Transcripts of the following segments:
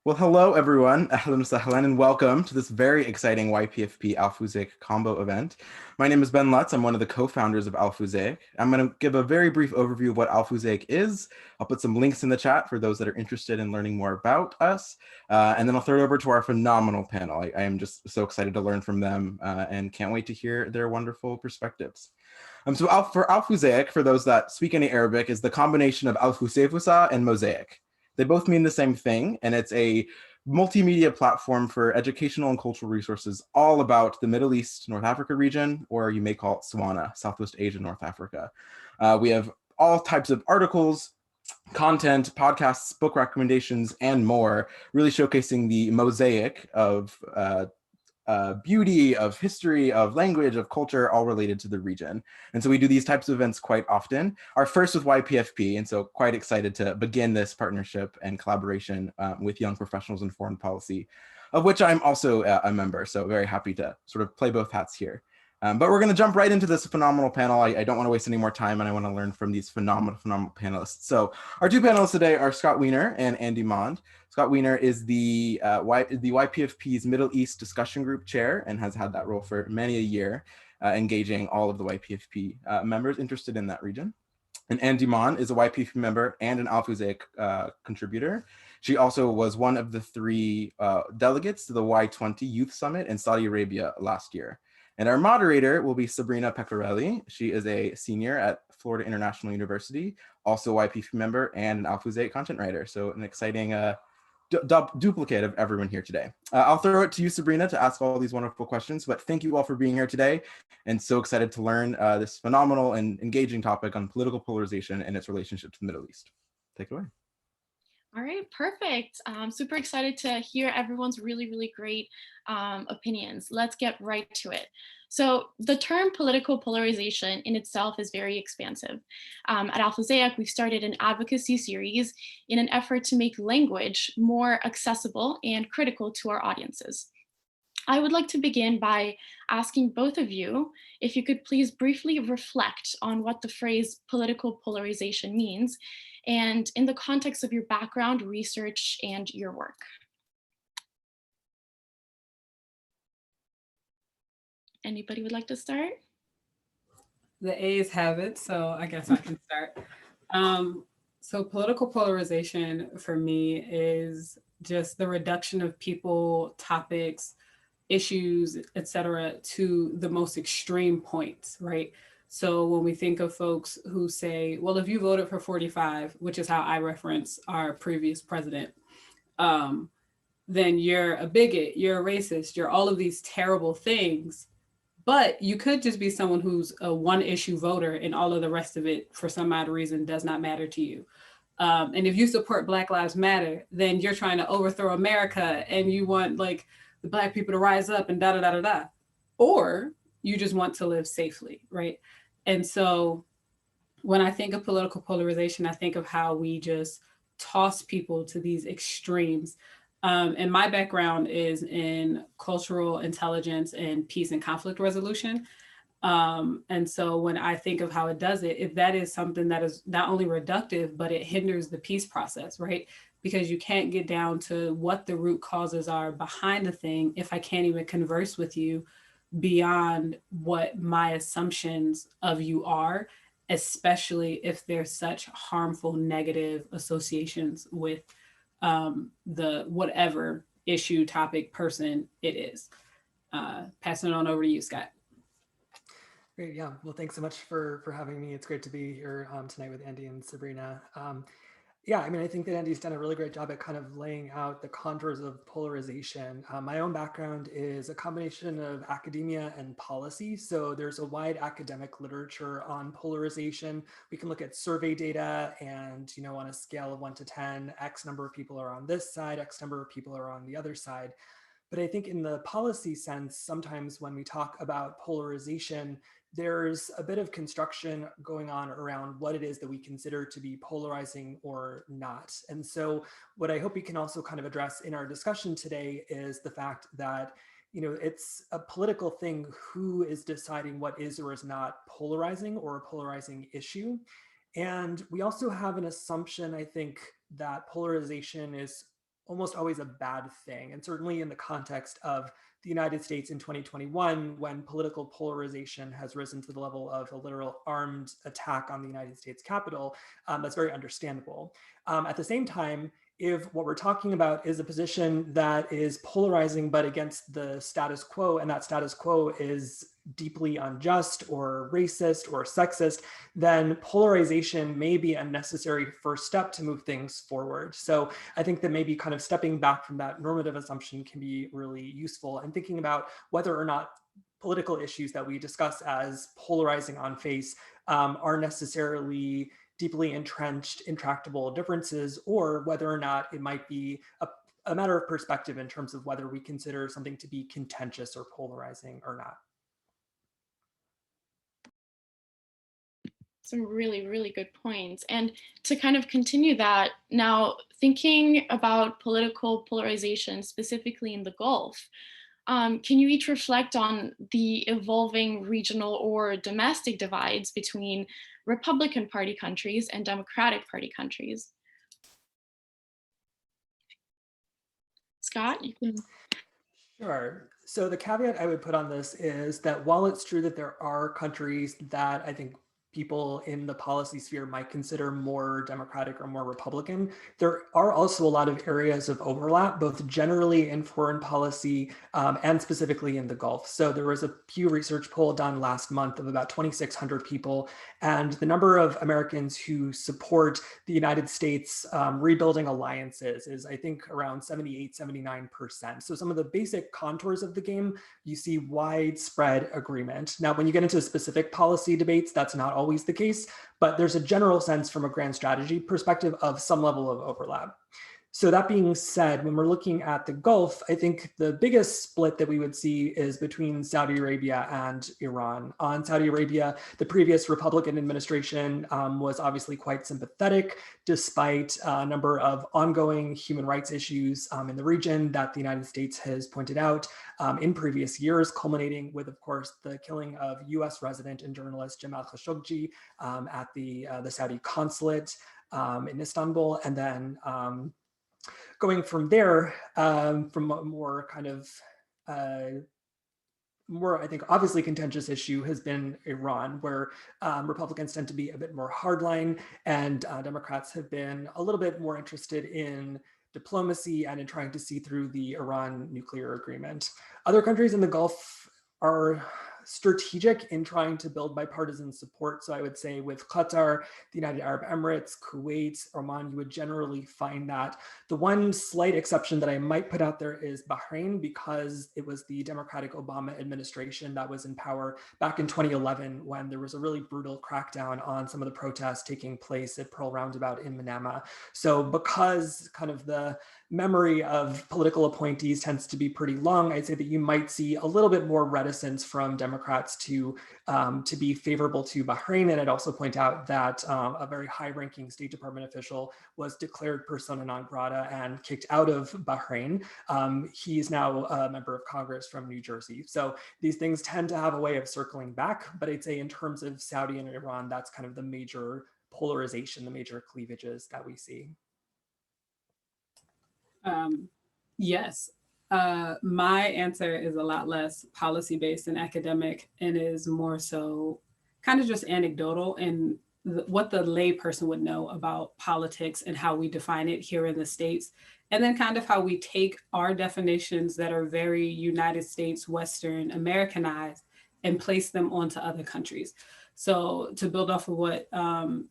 Well, hello everyone, ahlan sahlan, and welcome to this very exciting YPFP Alfuzek combo event. My name is Ben Lutz. I'm one of the co-founders of Alfuzek. I'm going to give a very brief overview of what Alfuzek is. I'll put some links in the chat for those that are interested in learning more about us, and then I'll throw it over to our phenomenal panel. I am just so excited to learn from them and can't wait to hear their wonderful perspectives. For Alfuzek, for those that speak any Arabic, is the combination of Alfusefusa and Mosaic. They both mean the same thing, and it's a multimedia platform for educational and cultural resources all about the Middle East, North Africa region, or you may call it SWANA, Southwest Asia, North Africa. We have all types of articles, content, podcasts, book recommendations, and more, really showcasing the mosaic of beauty, of history, of language, of culture, all related to the region. And so we do these types of events quite often. Our first with YPFP, and so quite excited to begin this partnership and collaboration with young professionals in foreign policy, of which I'm also a member. So very happy to sort of play both hats here. But we're going to jump right into this phenomenal panel. I don't want to waste any more time, and I want to learn from these phenomenal panelists. So our two panelists today are Scott Wiener and Andy Mond. Scott Wiener is the YPFP's Middle East Discussion Group chair and has had that role for many a year, engaging all of the YPFP members interested in that region. And Andy Mond is a YPFP member and an Alfuzek contributor. She also was one of the three delegates to the Y20 Youth Summit in Saudi Arabia last year. And our moderator will be Sabrina Pecorelli. She is a senior at Florida International University, also a YPFP member and an Alfuzek content writer. So an exciting duplicate of everyone here today. I'll throw it to you, Sabrina, to ask all these wonderful questions, but thank you all for being here today, and so excited to learn this phenomenal and engaging topic on political polarization and its relationship to the Middle East. Take it away. All right, perfect. I'm super excited to hear everyone's really great opinions. Let's get right to it. So the term political polarization in itself is very expansive. At Alfazaic, we've started an advocacy series in an effort to make language more accessible and critical to our audiences. I would like to begin by asking both of you if you could please briefly reflect on what the phrase political polarization means and in the context of your background, research, and your work. Anybody would like to start? The A's have it, so I guess I can start. So political polarization for me is just the reduction of people, topics, issues, etc., to the most extreme points, right? So when we think of folks who say, well, if you voted for 45, which is how I reference our previous president, then you're a bigot, you're a racist, you're all of these terrible things. But you could just be someone who's a one issue voter and all of the rest of it, for some odd reason, does not matter to you. And if you support Black Lives Matter, then you're trying to overthrow America and you want like the Black people to rise up and da da da da da. Or you just want to live safely, right? And so when I think of political polarization, I think of how we just toss people to these extremes. And my background is in cultural intelligence and peace and conflict resolution. And so when I think of how it does it, if that is something that is not only reductive, but it hinders the peace process, right? Because you can't get down to what the root causes are behind the thing if I can't even converse with you beyond what my assumptions of you are, especially if there's such harmful negative associations with the whatever issue, topic, person it is. Passing it on over to you, Scott. Great, yeah. Well, thanks so much for having me. It's great to be here tonight with Andy and Sabrina. Yeah, I mean, I think that Andy's done a really great job at kind of laying out the contours of polarization. My own background is a combination of academia and policy. So there's a wide academic literature on polarization. We can look at survey data and, you know, on a scale of 1 to 10, X number of people are on this side, X number of people are on the other side. But I think in the policy sense, sometimes when we talk about polarization, there's a bit of construction going on around what it is that we consider to be polarizing or not. And so what I hope we can also kind of address in our discussion today is the fact that, you know, it's a political thing who is deciding what is or is not polarizing or a polarizing issue. And we also have an assumption, I think, that polarization is almost always a bad thing. And certainly in the context of the United States in 2021, when political polarization has risen to the level of a literal armed attack on the United States Capitol, that's very understandable. At the same time, if what we're talking about is a position that is polarizing but against the status quo, and that status quo is deeply unjust or racist or sexist, then polarization may be a necessary first step to move things forward. So I think that maybe kind of stepping back from that normative assumption can be really useful, and thinking about whether or not political issues that we discuss as polarizing on face are necessarily deeply entrenched, intractable differences, or whether or not it might be a matter of perspective in terms of whether we consider something to be contentious or polarizing or not. Some really, really good points. And to kind of continue that, now thinking about political polarization, specifically in the Gulf, can you each reflect on the evolving regional or domestic divides between Republican Party countries and Democratic Party countries? Scott, you can. Sure. So the caveat I would put on this is that while it's true that there are countries that I think people in the policy sphere might consider more Democratic or more Republican, there are also a lot of areas of overlap, both generally in foreign policy and specifically in the Gulf. So there was a Pew Research poll done last month of about 2,600 people, and the number of Americans who support the United States rebuilding alliances is, I think, around 78, 79%. So some of the basic contours of the game, you see widespread agreement. Now, when you get into specific policy debates, that's not always the case, but there's a general sense from a grand strategy perspective of some level of overlap. So that being said, when we're looking at the Gulf, I think the biggest split that we would see is between Saudi Arabia and Iran. On Saudi Arabia, the previous Republican administration was obviously quite sympathetic, despite a number of ongoing human rights issues in the region that the United States has pointed out in previous years, culminating with, of course, the killing of US resident and journalist Jamal Khashoggi at the Saudi consulate in Istanbul, and then going from there, from a more kind of more, I think, obviously contentious issue has been Iran, where Republicans tend to be a bit more hardline, and Democrats have been a little bit more interested in diplomacy and in trying to see through the Iran nuclear agreement. Other countries in the Gulf are strategic in trying to build bipartisan support. So I would say with Qatar, the United Arab Emirates, Kuwait, Oman, you would generally find that. The one slight exception that I might put out there is Bahrain, because it was the Democratic Obama administration that was in power back in 2011 when there was a really brutal crackdown on some of the protests taking place at Pearl Roundabout in Manama. So because kind of the memory of political appointees tends to be pretty long, I'd say that you might see a little bit more reticence from Democrats to be favorable to Bahrain. And I'd also point out that a very high-ranking State Department official was declared persona non grata and kicked out of Bahrain. He is now a member of Congress from New Jersey. So these things tend to have a way of circling back. But I'd say in terms of Saudi and Iran, that's kind of the major polarization, the major cleavages that we see. Yes. My answer is a lot less policy-based and academic, and is more so kind of just anecdotal and what the lay person would know about politics and how we define it here in the States. And then kind of how we take our definitions that are very United States, Western, Americanized, and place them onto other countries. So to build off of what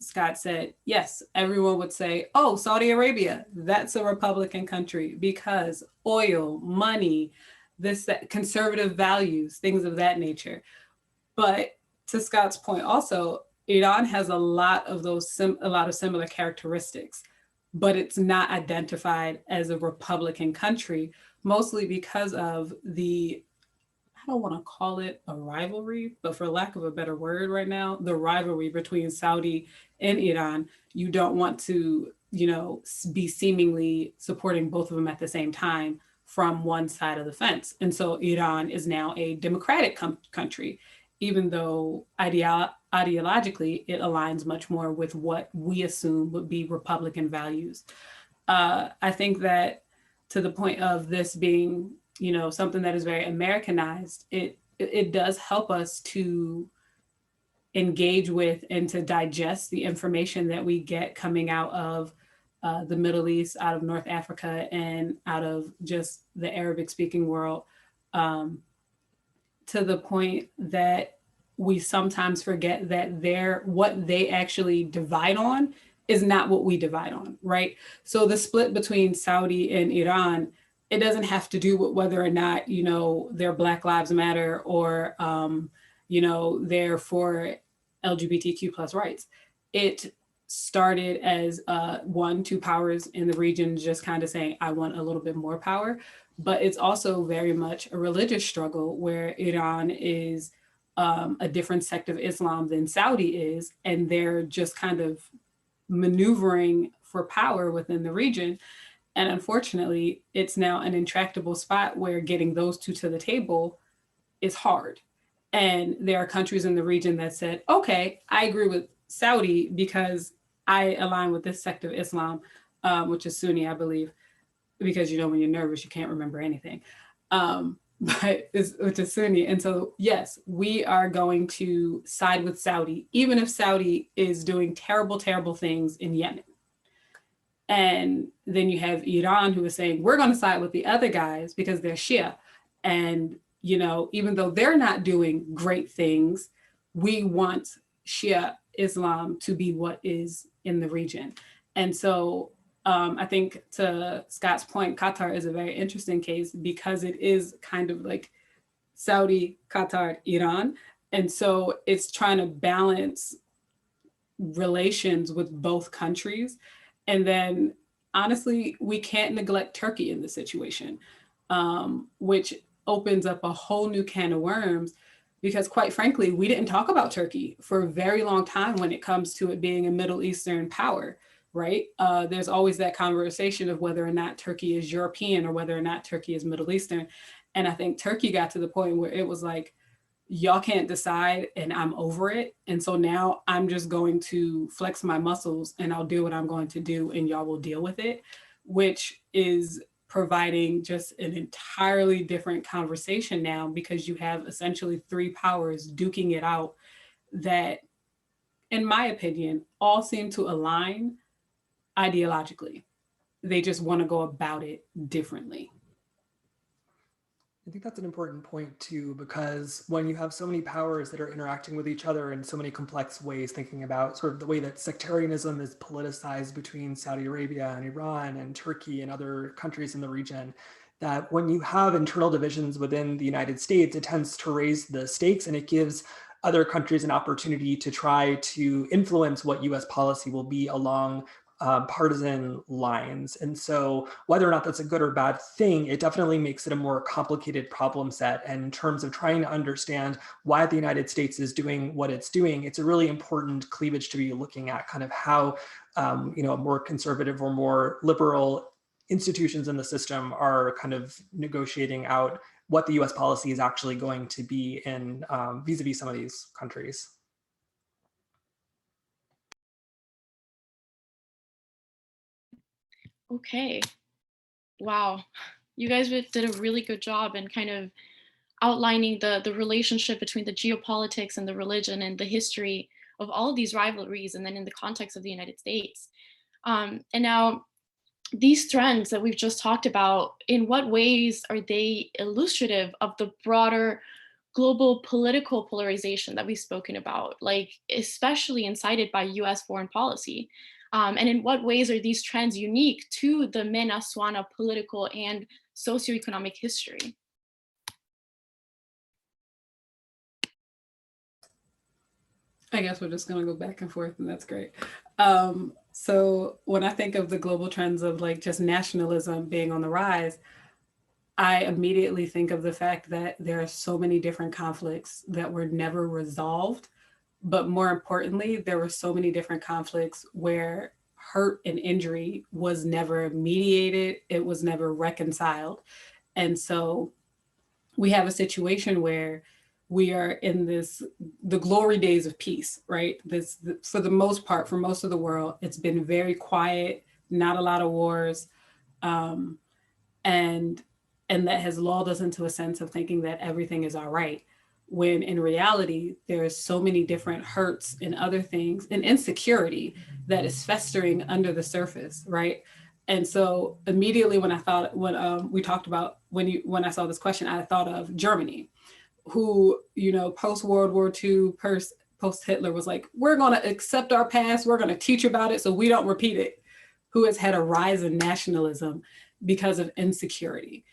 Scott said, yes, everyone would say, oh, Saudi Arabia, that's a Republican country because oil, money, that conservative values, things of that nature. But to Scott's point also, Iran has a lot of similar characteristics, but it's not identified as a Republican country, mostly because of I don't want to call it a rivalry, but for lack of a better word right now, the rivalry between Saudi and Iran. You don't want to, be seemingly supporting both of them at the same time from one side of the fence. And so Iran is now a democratic country, even though ideologically it aligns much more with what we assume would be Republican values. I think that to the point of this being, you know, something that is very Americanized, it does help us to engage with and to digest the information that we get coming out of the Middle East, out of North Africa, and out of just the Arabic speaking world, to the point that we sometimes forget that what they actually divide on is not what we divide on, right? So the split between Saudi and Iran, it doesn't have to do with whether or not, you know, they're Black Lives Matter or, you know, they're for LGBTQ plus rights. It started as two powers in the region just kind of saying, I want a little bit more power. But it's also very much a religious struggle where Iran is a different sect of Islam than Saudi is, and they're just kind of maneuvering for power within the region. And unfortunately, it's now an intractable spot where getting those two to the table is hard. And there are countries in the region that said, okay, I agree with Saudi because I align with this sect of Islam, which is Sunni, I believe, because, you know, when you're nervous, you can't remember anything. Which is Sunni. And so, yes, we are going to side with Saudi, even if Saudi is doing terrible, terrible things in Yemen. And then you have Iran, who is saying, we're going to side with the other guys because they're Shia. And, you know, even though they're not doing great things, we want Shia Islam to be what is in the region. And so I think to Scott's point, Qatar is a very interesting case because it is kind of like Saudi, Qatar, Iran. And so it's trying to balance relations with both countries. And then honestly, we can't neglect Turkey in this situation, which opens up a whole new can of worms because quite frankly, we didn't talk about Turkey for a very long time when it comes to it being a Middle Eastern power. Right? There's always that conversation of whether or not Turkey is European or whether or not Turkey is Middle Eastern. And I think Turkey got to the point where it was like, y'all can't decide and I'm over it. And so now I'm just going to flex my muscles and I'll do what I'm going to do and y'all will deal with it, which is providing just an entirely different conversation now because you have essentially three powers duking it out that, in my opinion, all seem to align ideologically. They just want to go about it differently. I think that's an important point too, because when you have so many powers that are interacting with each other in so many complex ways, thinking about sort of the way that sectarianism is politicized between Saudi Arabia and Iran and Turkey and other countries in the region, that when you have internal divisions within the United States, it tends to raise the stakes and it gives other countries an opportunity to try to influence what US policy will be along partisan lines. And so whether or not that's a good or bad thing, it definitely makes it a more complicated problem set. And in terms of trying to understand why the United States is doing what it's doing, it's a really important cleavage to be looking at kind of how you know, more conservative or more liberal institutions in the system are kind of negotiating out what the US policy is actually going to be in vis-a-vis some of these countries. Okay. Wow. You guys did a really good job in kind of outlining the relationship between the geopolitics and the religion and the history of all of these rivalries, and then in the context of the United States. And now these trends that we've just talked about, in what ways are they illustrative of the broader global political polarization that we've spoken about, like especially incited by US foreign policy? And in what ways are these trends unique to the MENA SWANA political and socioeconomic history? I guess we're just going to go back and forth, and that's great. So when I think of the global trends of like just nationalism being on the rise, I immediately think of the fact that there are so many different conflicts that were never resolved. But more importantly, there were so many different conflicts where hurt and injury was never mediated, it was never reconciled. And so we have a situation where we are in the glory days of peace, right? For the most part, for most of the world, it's been very quiet, not a lot of wars. And and that has lulled us into a sense of thinking that everything is all right, when in reality there's so many different hurts and other things and insecurity that is festering under the surface, right? And so immediately when we talked about when I saw this question, I thought of Germany, who, you know, post World War II, post Hitler, was like, we're going to accept our past, we're going to teach about it so we don't repeat it, who has had a rise in nationalism because of insecurity.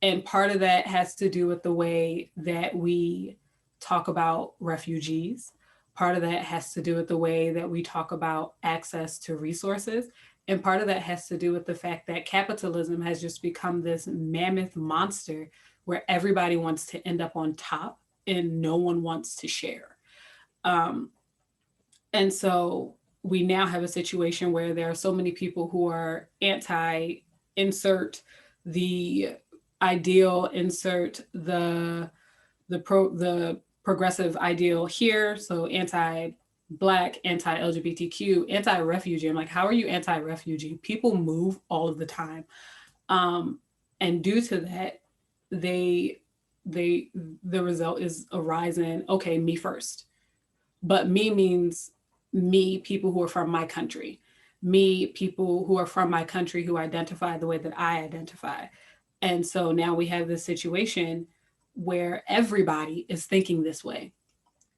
And part of that has to do with the way that we talk about refugees. Part of that has to do with the way that we talk about access to resources. And part of that has to do with the fact that capitalism has just become this mammoth monster where everybody wants to end up on top and no one wants to share. And so we now have a situation where there are so many people who are anti-insert the ideal, insert the progressive ideal here. So anti-Black, anti-LGBTQ, anti-refugee. I'm like, how are you anti-refugee? People move all of the time. And due to that, the result is a rise in, okay, me first. But me means me, people who are from my country, me, people who are from my country who identify the way that I identify. And so now we have this situation where everybody is thinking this way.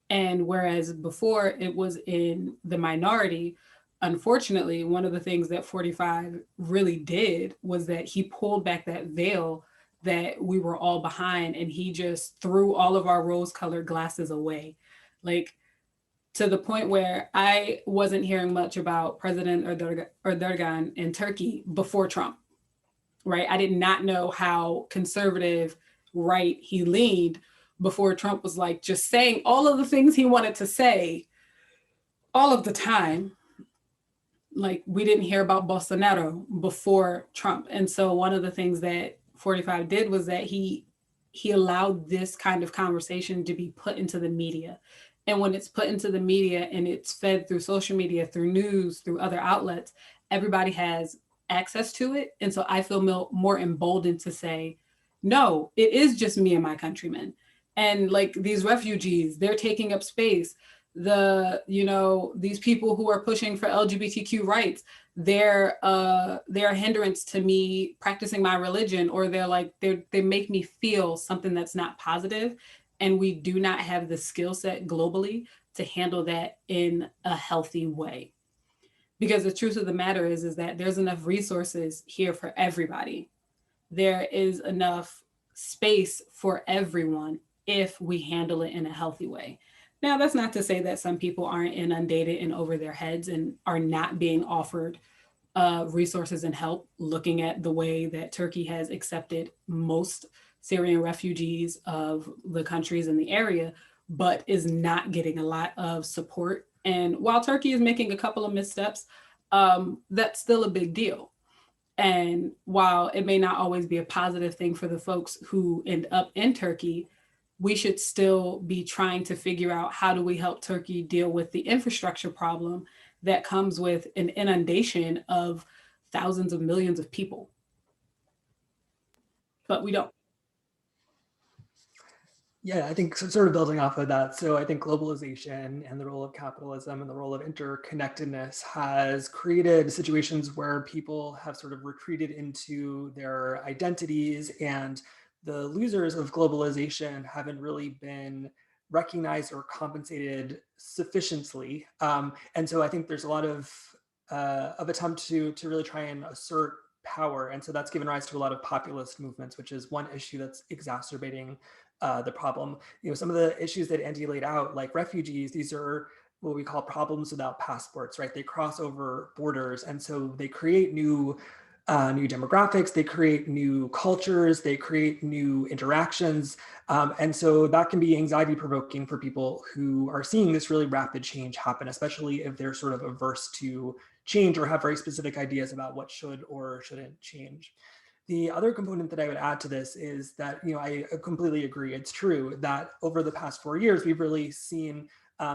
And whereas before it was in the minority, unfortunately, one of the things that 45 really did was that he pulled back that veil that we were all behind, and he just threw all of our rose-colored glasses away. Like, to the point where I wasn't hearing much about President Erdogan in Turkey before Trump, right? I did not know how conservative right he leaned before Trump was like just saying all of the things he wanted to say all of the time. Like, we didn't hear about Bolsonaro before Trump. And so one of the things that 45 did was that he allowed this kind of conversation to be put into the media. And when it's put into the media and it's fed through social media, through news, through other outlets, everybody has access to it. And so I feel more emboldened to say, no, it is just me and my countrymen. And like these refugees, they're taking up space. These people who are pushing for LGBTQ rights, they're a hindrance to me practicing my religion, or they make me feel something that's not positive. And we do not have the skill set globally to handle that in a healthy way. Because the truth of the matter is that there's enough resources here for everybody. There is enough space for everyone if we handle it in a healthy way. Now, that's not to say that some people aren't inundated and over their heads and are not being offered resources and help, looking at the way that Turkey has accepted most Syrian refugees of the countries in the area, but is not getting a lot of support. And while Turkey is making a couple of missteps, that's still a big deal. And while it may not always be a positive thing for the folks who end up in Turkey, we should still be trying to figure out how do we help Turkey deal with the infrastructure problem that comes with an inundation of thousands of millions of people. But we don't. Yeah, I think sort of building off of that. So I think globalization and the role of capitalism and the role of interconnectedness has created situations where people have sort of retreated into their identities, and the losers of globalization haven't really been recognized or compensated sufficiently. And so I think there's a lot of attempt to really try and assert power. And so that's given rise to a lot of populist movements, which is one issue that's exacerbating the problem. Some of the issues that Andy laid out, like refugees, these are what we call problems without passports, right? They cross over borders, and so they create new demographics, they create new cultures, they create new interactions. And so that can be anxiety provoking for people who are seeing this really rapid change happen, especially if they're sort of averse to change or have very specific ideas about what should or shouldn't change. The other component that I would add to this is that, I completely agree. It's true that over the past 4 years, we've really seen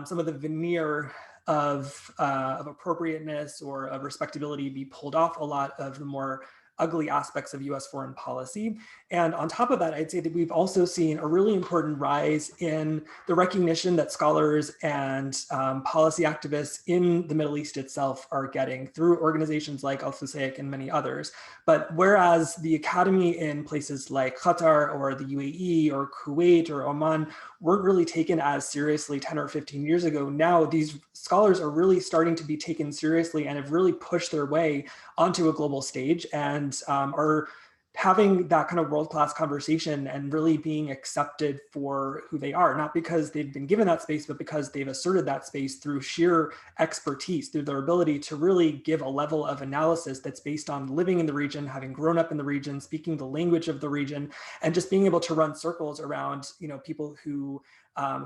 some of the veneer of appropriateness or of respectability be pulled off a lot of the more ugly aspects of US foreign policy. And on top of that, I'd say that we've also seen a really important rise in the recognition that scholars and policy activists in the Middle East itself are getting through organizations like Al-Fusaic and many others. But whereas the academy in places like Qatar or the UAE or Kuwait or Oman weren't really taken as seriously 10 or 15 years ago, now these scholars are really starting to be taken seriously and have really pushed their way onto a global stage and are having that kind of world-class conversation and really being accepted for who they are, not because they've been given that space, but because they've asserted that space through sheer expertise, through their ability to really give a level of analysis that's based on living in the region, having grown up in the region, speaking the language of the region, and just being able to run circles around, people who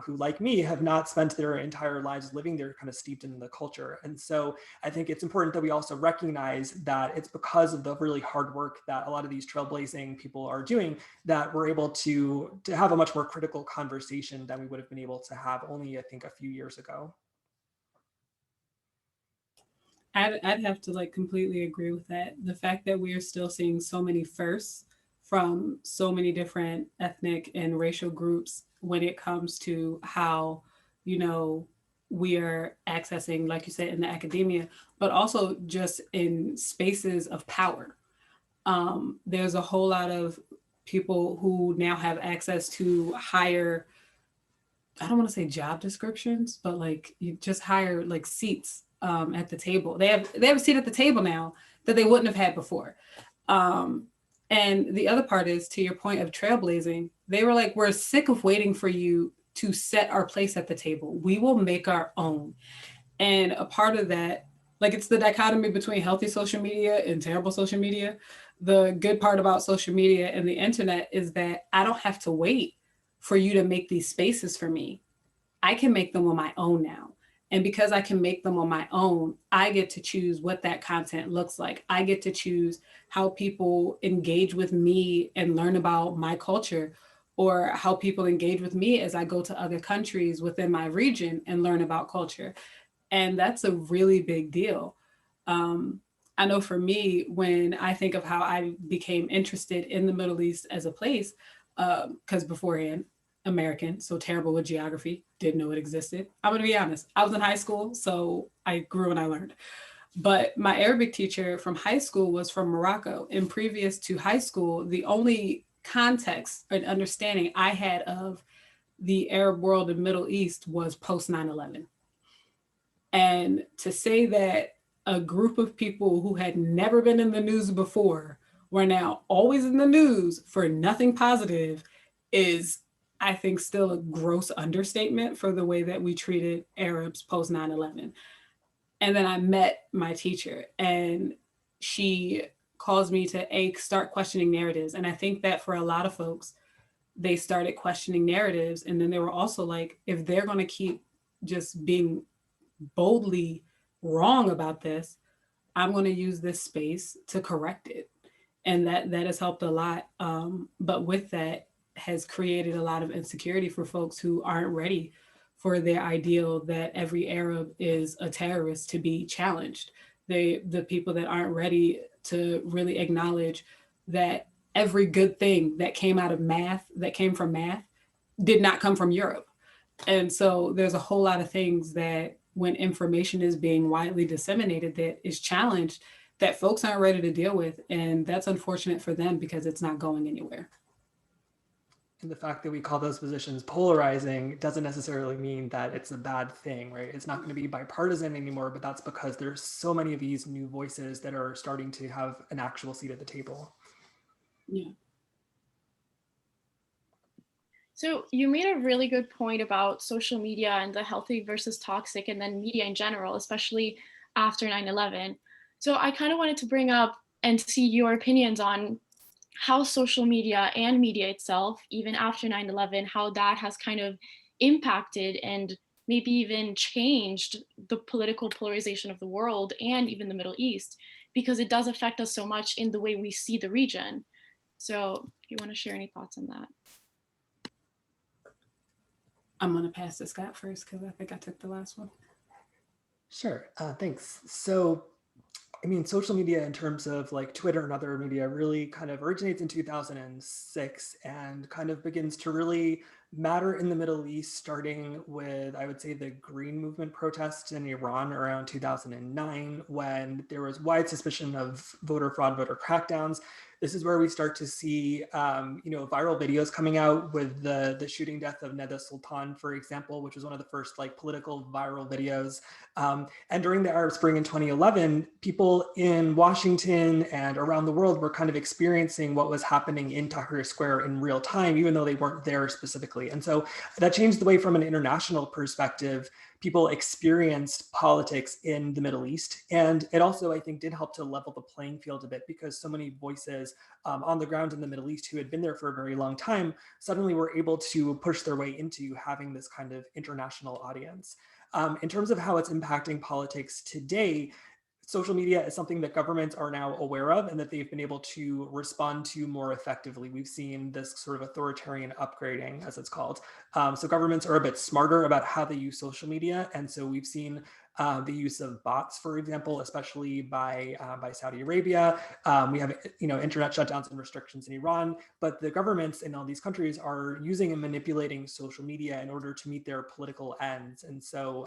like me have not spent their entire lives living there, kind of steeped in the culture. And so I think it's important that we also recognize that it's because of the really hard work that a lot of these trailblazing people are doing that we're able to have a much more critical conversation than we would have been able to have only, I think, a few years ago. I'd have to completely agree with that. The fact that we are still seeing so many firsts from so many different ethnic and racial groups when it comes to how, we are accessing, like you said, in the academia, but also just in spaces of power. There's a whole lot of people who now have access to higher, I don't want to say job descriptions, but you just hire seats at the table. They have a seat at the table now that they wouldn't have had before. And the other part is, to your point of trailblazing, they were like, we're sick of waiting for you to set our place at the table. We will make our own. And a part of that, it's the dichotomy between healthy social media and terrible social media. The good part about social media and the internet is that I don't have to wait for you to make these spaces for me. I can make them on my own now. And because I can make them on my own, I get to choose what that content looks like. I get to choose how people engage with me and learn about my culture, or how people engage with me as I go to other countries within my region and learn about culture. And that's a really big deal. I know for me, when I think of how I became interested in the Middle East as a place, because beforehand, American, so terrible with geography, didn't know it existed. I'm going to be honest. I was in high school, so I grew and I learned. But my Arabic teacher from high school was from Morocco. And previous to high school, the only context and understanding I had of the Arab world and Middle East was post 9/11. And to say that a group of people who had never been in the news before were now always in the news for nothing positive is, I think, still a gross understatement for the way that we treated Arabs post 9/11. And then I met my teacher, and she caused me to start questioning narratives. And I think that for a lot of folks, they started questioning narratives. And then they were also like, if they're going to keep just being boldly wrong about this, I'm going to use this space to correct it. And that has helped a lot. But with that has created a lot of insecurity for folks who aren't ready for their ideal that every Arab is a terrorist to be challenged. The people that aren't ready to really acknowledge that every good thing that came out of math, that came from math, did not come from Europe. And so there's a whole lot of things that when information is being widely disseminated that is challenged, that folks aren't ready to deal with. And that's unfortunate for them because it's not going anywhere. And the fact that we call those positions polarizing doesn't necessarily mean that it's a bad thing, right? It's not going to be bipartisan anymore, but that's because there's so many of these new voices that are starting to have an actual seat at the table. Yeah. So you made a really good point about social media and the healthy versus toxic, and then media in general, especially after 9/11. So I kind of wanted to bring up and see your opinions on how social media and media itself, even after 9/11, how that has kind of impacted and maybe even changed the political polarization of the world and even the Middle East, because it does affect us so much in the way we see the region. So if you want to share any thoughts on that. I'm going to pass to Scott first because I think I took the last one. Sure. Thanks. So I mean, social media in terms of like Twitter and other media really kind of originates in 2006 and kind of begins to really matter in the Middle East, starting with, I would say, the Green Movement protests in Iran around 2009, when there was wide suspicion of voter fraud, voter crackdowns. This is where we start to see, viral videos coming out with the shooting death of Neda Sultan, for example, which was one of the first like political viral videos. And during the Arab Spring in 2011, people in Washington and around the world were kind of experiencing what was happening in Tahrir Square in real time, even though they weren't there specifically. And so that changed the way from an international perspective people experienced politics in the Middle East. And it also, I think, did help to level the playing field a bit because so many voices on the ground in the Middle East who had been there for a very long time suddenly were able to push their way into having this kind of international audience. In terms of how it's impacting politics today, social media is something that governments are now aware of and that they've been able to respond to more effectively. We've seen this sort of authoritarian upgrading, as it's called. So governments are a bit smarter about how they use social media. And so we've seen the use of bots, for example, especially by Saudi Arabia. We have internet shutdowns and restrictions in Iran, but the governments in all these countries are using and manipulating social media in order to meet their political ends. And so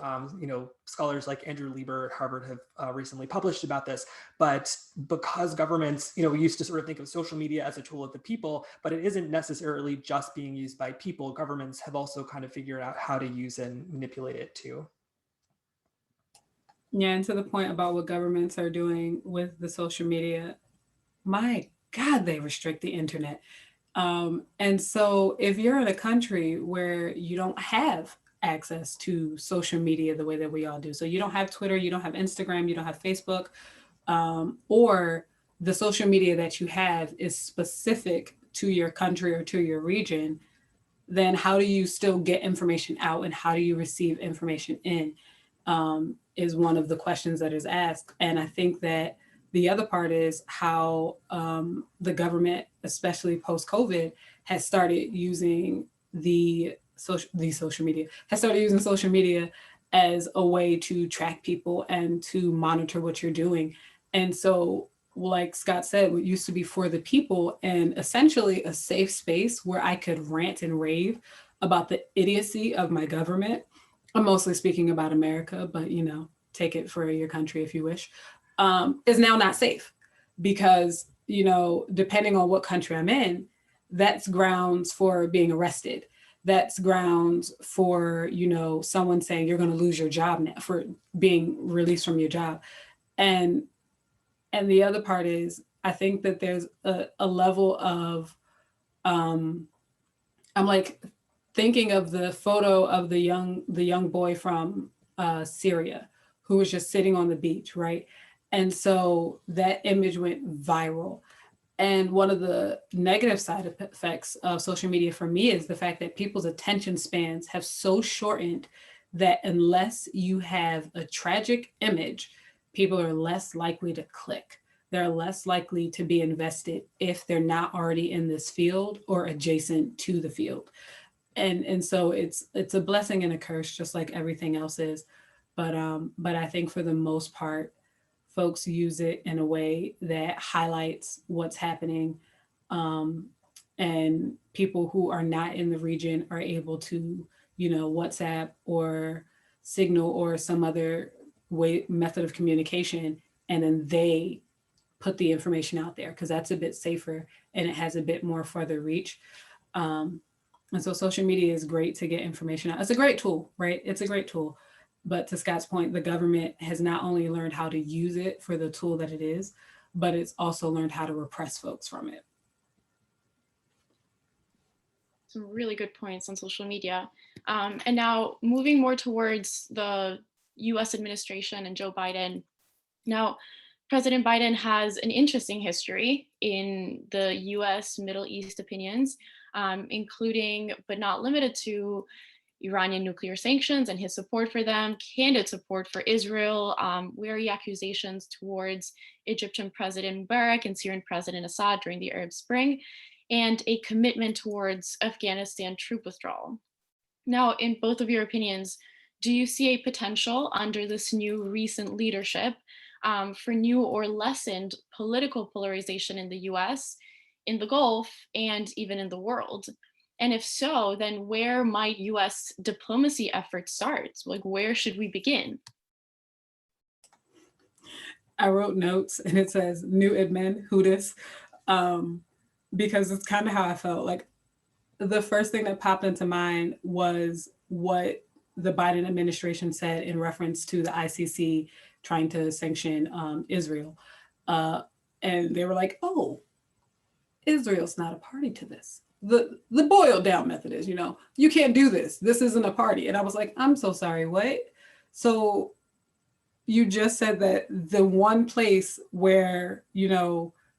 scholars like Andrew Lieber at Harvard have recently published about this. But because governments, we used to sort of think of social media as a tool of the people, but it isn't necessarily just being used by people. Governments have also kind of figured out how to use and manipulate it too. Yeah, and to the point about what governments are doing with the social media, my God, they restrict the internet. And so if you're in a country where you don't have access to social media the way that we all do, so you don't have Twitter, you don't have Instagram, you don't have Facebook, or the social media that you have is specific to your country or to your region, then how do you still get information out and how do you receive information in? Is one of the questions that is asked. And I think that the other part is how the government, especially post COVID, has started using the social media, as a way to track people and to monitor what you're doing. And so, like Scott said, what used to be for the people and essentially a safe space where I could rant and rave about the idiocy of my government. I'm mostly speaking about America, but take it for your country if you wish, is now not safe because, depending on what country I'm in, that's grounds for being arrested. That's grounds for, someone saying you're going to lose your job now for being released from your job. And the other part is, I think that there's a level of, I'm like thinking of the photo of the young boy from Syria who was just sitting on the beach, right? And so that image went viral. And one of the negative side effects of social media for me is the fact that people's attention spans have so shortened that unless you have a tragic image, people are less likely to click. They're less likely to be invested if they're not already in this field or adjacent to the field. And so it's a blessing and a curse, just like everything else is. But I think for the most part, folks use it in a way that highlights what's happening. And people who are not in the region are able to, WhatsApp or Signal or some other method of communication, and then they put the information out there because that's a bit safer and it has a bit more further reach. And so social media is great to get information out. It's a great tool, right? It's a great tool. But to Scott's point, the government has not only learned how to use it for the tool that it is, but it's also learned how to repress folks from it. Some really good points on social media. And now moving more towards the US administration and Joe Biden. Now, President Biden has an interesting history in the US Middle East opinions, including but not limited to Iranian nuclear sanctions and his support for them, candid support for Israel, wary accusations towards Egyptian President Mubarak and Syrian President Assad during the Arab Spring, and a commitment towards Afghanistan troop withdrawal. Now, in both of your opinions, do you see a potential under this new recent leadership for new or lessened political polarization in the US, in the Gulf, and even in the world? And if so, then where might US diplomacy efforts start? Like, where should we begin? I wrote notes and it says new admin, who dis? Um, because it's kind of how I felt. Like the first thing that popped into mind was what the Biden administration said in reference to the ICC trying to sanction Israel. Uh, and they were like, oh, Israel's not a party to this. The boiled down method is, you can't do this. This isn't a party. And I was like, I'm so sorry, what? So you just said that the one place where,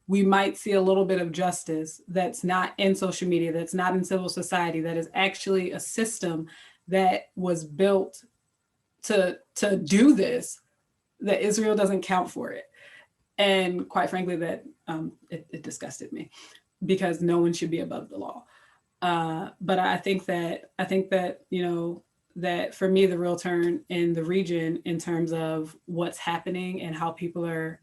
we might see a little bit of justice that's not in social media, that's not in civil society, that is actually a system that was built to do this, that Israel doesn't count for it. And quite frankly, that it disgusted me because no one should be above the law. But I think that that for me, the real turn in the region in terms of what's happening and how people are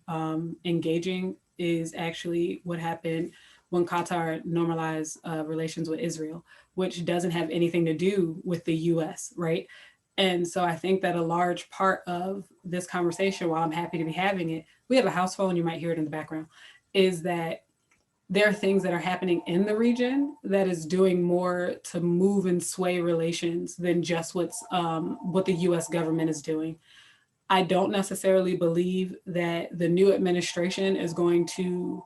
engaging is actually what happened when Qatar normalized relations with Israel, which doesn't have anything to do with the US, right? And so I think that a large part of this conversation, while I'm happy to be having it, we have a house phone, you might hear it in the background, is that there are things that are happening in the region that is doing more to move and sway relations than just what the US government is doing. I don't necessarily believe that the new administration is going to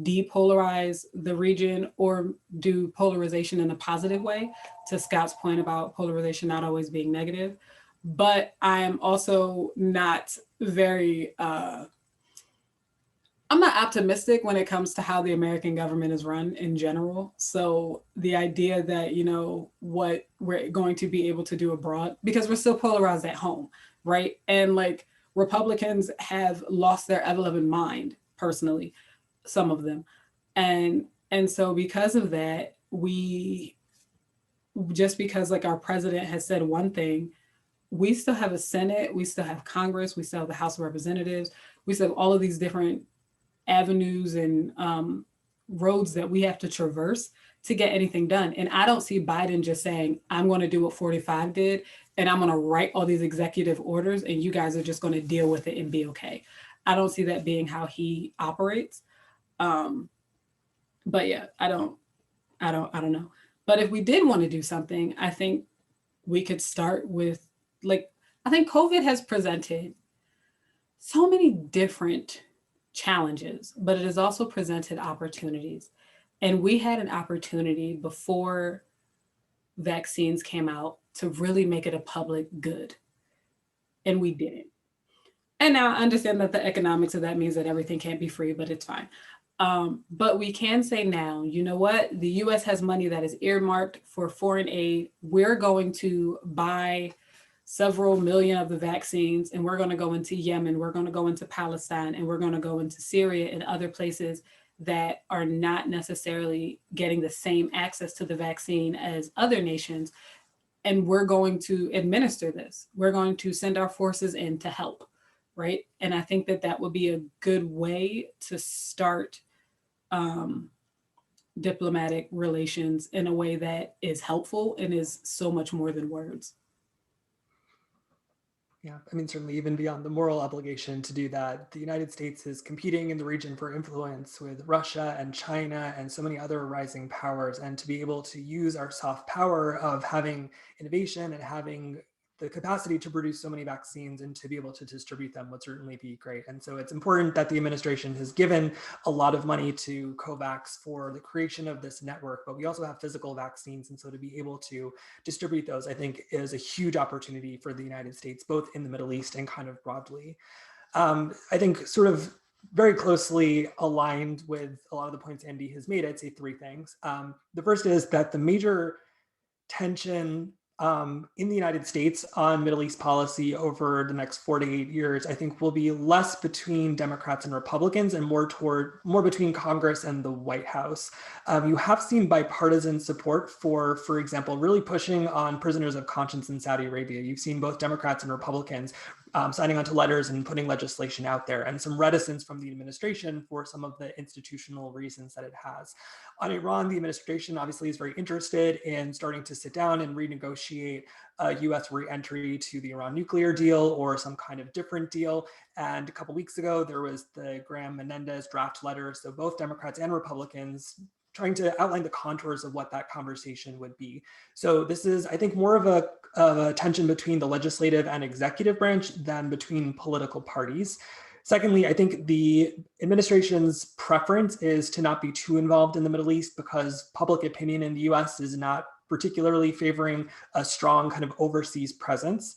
depolarize the region or do polarization in a positive way, to Scott's point about polarization not always being negative. But I am also not very I'm not optimistic when it comes to how the American government is run in general. So the idea that, what we're going to be able to do abroad, because we're still polarized at home, right? And like Republicans have lost their ever-loving mind, personally, some of them. And so because of that, just because like our president has said one thing, we still have a Senate, we still have Congress, we still have the House of Representatives, we still have all of these different avenues and roads that we have to traverse to get anything done. And I don't see Biden just saying, I'm going to do what 45 did, and I'm going to write all these executive orders, and you guys are just going to deal with it and be okay. I don't see that being how he operates. But yeah, I don't know. But if we did want to do something, I think we could start with, like, I think COVID has presented so many different challenges, but it has also presented opportunities. And we had an opportunity before vaccines came out to really make it a public good. And we didn't. And now I understand that the economics of that means that everything can't be free, but it's fine. But we can say now, you know what? The US has money that is earmarked for foreign aid. We're going to buy several million of the vaccines, and we're going to go into Yemen, we're going to go into Palestine, and we're going to go into Syria and other places that are not necessarily getting the same access to the vaccine as other nations. And we're going to administer this. We're going to send our forces in to help, right? And I think that would be a good way to start diplomatic relations in a way that is helpful and is so much more than words. Yeah, I mean, certainly even beyond the moral obligation to do that, the United States is competing in the region for influence with Russia and China and so many other rising powers. And to be able to use our soft power of having innovation and having the capacity to produce so many vaccines and to be able to distribute them would certainly be great. And so it's important that the administration has given a lot of money to COVAX for the creation of this network, but we also have physical vaccines. And so to be able to distribute those, I think, is a huge opportunity for the United States, both in the Middle East and kind of broadly. I think sort of very closely aligned with a lot of the points Andy has made, I'd say three things. The first is that the major tension in the United States on Middle East policy over the next 4 to 8 years, I think will be less between Democrats and Republicans and more between Congress and the White House. You have seen bipartisan support for example, really pushing on prisoners of conscience in Saudi Arabia. You've seen both Democrats and Republicans signing onto letters and putting legislation out there, and some reticence from the administration for some of the institutional reasons that it has. On Iran, the administration obviously is very interested in starting to sit down and renegotiate US re-entry to the Iran nuclear deal or some kind of different deal. And a couple weeks ago, there was the Graham-Menendez draft letter. So both Democrats and Republicans trying to outline the contours of what that conversation would be. So this is, I think, more of a tension between the legislative and executive branch than between political parties. Secondly, I think the administration's preference is to not be too involved in the Middle East because public opinion in the US is not particularly favoring a strong kind of overseas presence.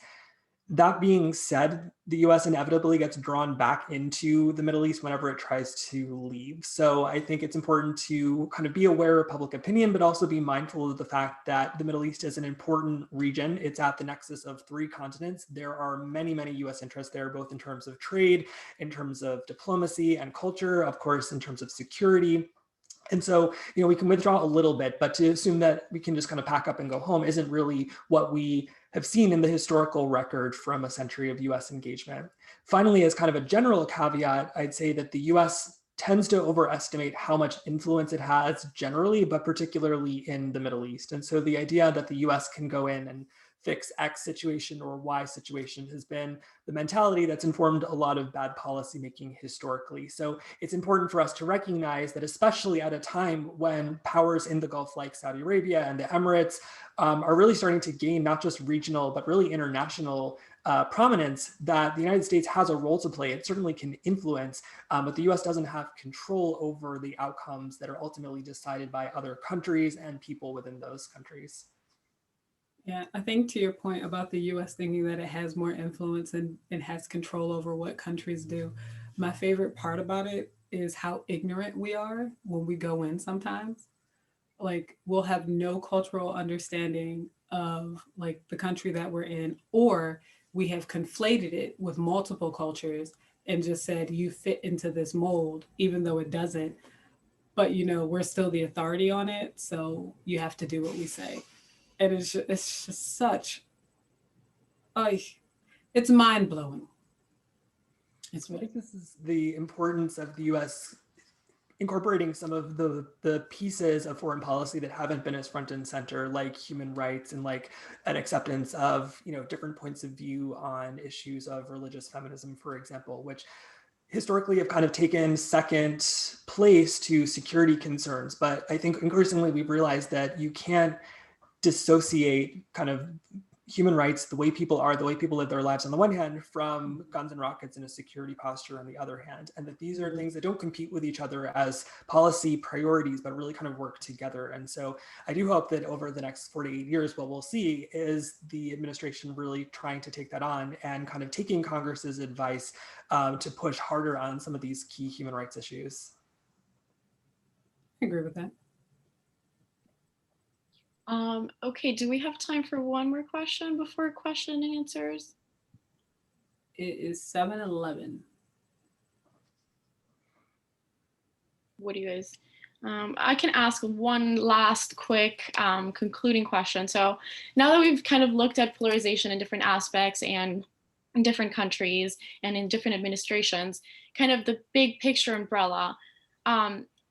That being said, the US inevitably gets drawn back into the Middle East whenever it tries to leave. So I think it's important to kind of be aware of public opinion, but also be mindful of the fact that the Middle East is an important region. It's at the nexus of 3 continents. There are many, many US interests there, both in terms of trade, in terms of diplomacy and culture, of course, in terms of security. And so, we can withdraw a little bit, but to assume that we can just kind of pack up and go home isn't really what we have seen in the historical record from a century of US engagement. Finally, as kind of a general caveat, I'd say that the US tends to overestimate how much influence it has generally, but particularly in the Middle East. And so the idea that the US can go in and fix X situation or Y situation has been the mentality that's informed a lot of bad policymaking historically. So it's important for us to recognize that, especially at a time when powers in the Gulf like Saudi Arabia and the Emirates are really starting to gain not just regional, but really international prominence, that the United States has a role to play. It certainly can influence, but the US doesn't have control over the outcomes that are ultimately decided by other countries and people within those countries. Yeah, I think to your point about the US thinking that it has more influence and has control over what countries do, my favorite part about it is how ignorant we are when we go in sometimes. Like, we'll have no cultural understanding of like the country that we're in, or we have conflated it with multiple cultures and just said you fit into this mold, even though it doesn't. But we're still the authority on it, so you have to do what we say. And it's just such, uh, it's mind blowing. It's I really. think this is the importance of the US incorporating some of the pieces of foreign policy that haven't been as front and center, like human rights and like an acceptance of different points of view on issues of religious feminism, for example, which historically have kind of taken second place to security concerns. But I think increasingly we've realized that you can't dissociate kind of human rights, the way people are, the way people live their lives on the one hand, from guns and rockets and a security posture on the other hand. And that these are things that don't compete with each other as policy priorities, but really kind of work together. And so I do hope that over the next 4 to 8 years, what we'll see is the administration really trying to take that on and kind of taking Congress's advice to push harder on some of these key human rights issues. I agree with that. Okay, do we have time for one more question before question and answers? It is 7:11. What do you guys? I can ask one last quick concluding question. So now that we've kind of looked at polarization in different aspects and in different countries and in different administrations, kind of the big picture umbrella,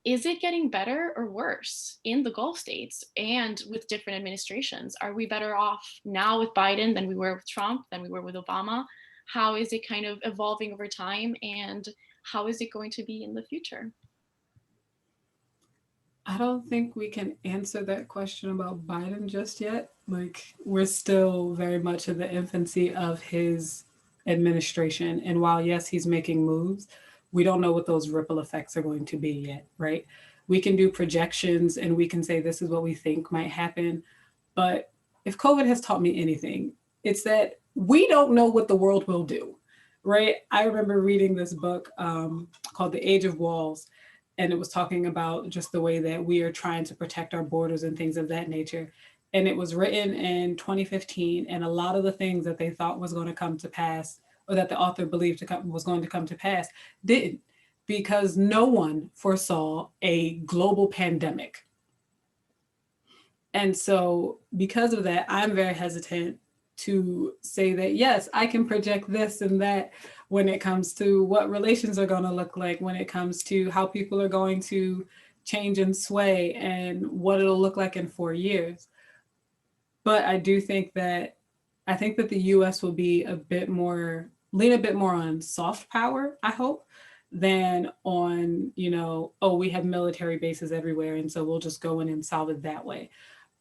is it getting better or worse in the Gulf states and with different administrations? Are we better off now with Biden than we were with Trump, than we were with Obama? How is it kind of evolving over time, and how is it going to be in the future? I don't think we can answer that question about Biden just yet. Like, we're still very much in the infancy of his administration. And while, yes, he's making moves, we don't know what those ripple effects are going to be yet, right? We can do projections and we can say this is what we think might happen. But if COVID has taught me anything, it's that we don't know what the world will do, right? I remember reading this book called The Age of Walls, and it was talking about just the way that we are trying to protect our borders and things of that nature. And it was written in 2015, and a lot of the things that they thought was going to come to pass, or that the author believed was going to come to pass, didn't, because no one foresaw a global pandemic. And so because of that, I'm very hesitant to say that, yes, I can project this and that when it comes to what relations are going to look like, when it comes to how people are going to change and sway and what it'll look like in 4 years. But I do think that the US will be lean a bit more on soft power, I hope, than on, oh, we have military bases everywhere, and so we'll just go in and solve it that way.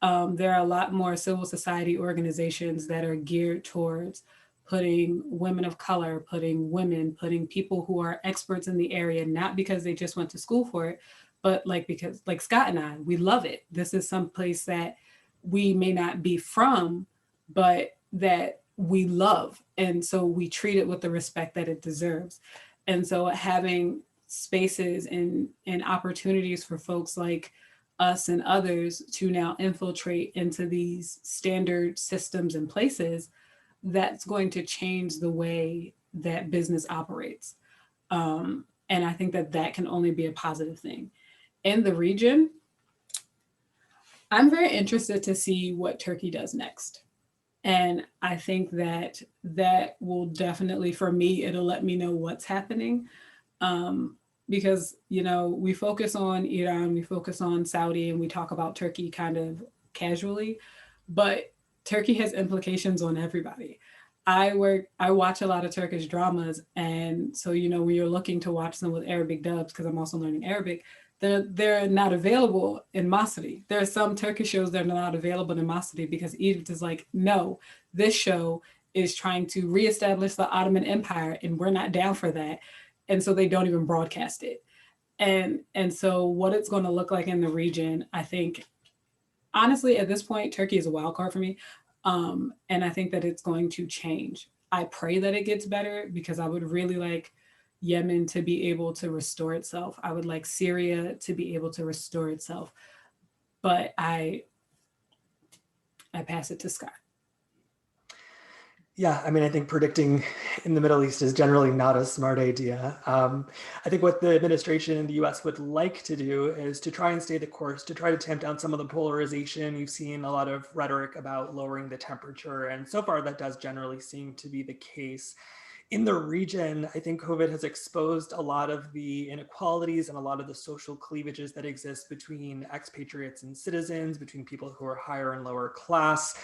There are a lot more civil society organizations that are geared towards putting women of color, putting women, putting people who are experts in the area, not because they just went to school for it, but because Scott and I, we love it. This is some place that we may not be from, but that we love. And so we treat it with the respect that it deserves. And so having spaces and opportunities for folks like us and others to now infiltrate into these standard systems and places, that's going to change the way that business operates. And I think that can only be a positive thing. In the region, I'm very interested to see what Turkey does next. And I think that will definitely, for me, it'll let me know what's happening. Because, we focus on Iran, we focus on Saudi, and we talk about Turkey kind of casually, but Turkey has implications on everybody. I watch a lot of Turkish dramas, and so, when you're looking to watch them with Arabic dubs, because I'm also learning Arabic, they're not available in Masri. There are some Turkish shows that are not available in Masri because Egypt is like, no, this show is trying to reestablish the Ottoman Empire, and we're not down for that. And so they don't even broadcast it. And so what it's going to look like in the region, I think, honestly, at this point, Turkey is a wild card for me. And I think that it's going to change. I pray that it gets better because I would really like Yemen to be able to restore itself. I would like Syria to be able to restore itself. But I pass it to Scott. Yeah, I mean, I think predicting in the Middle East is generally not a smart idea. I think what the administration in the US would like to do is to try and stay the course, to try to tamp down some of the polarization. You've seen a lot of rhetoric about lowering the temperature, and so far that does generally seem to be the case. In the region, I think COVID has exposed a lot of the inequalities and a lot of the social cleavages that exist between expatriates and citizens, between people who are higher and lower class,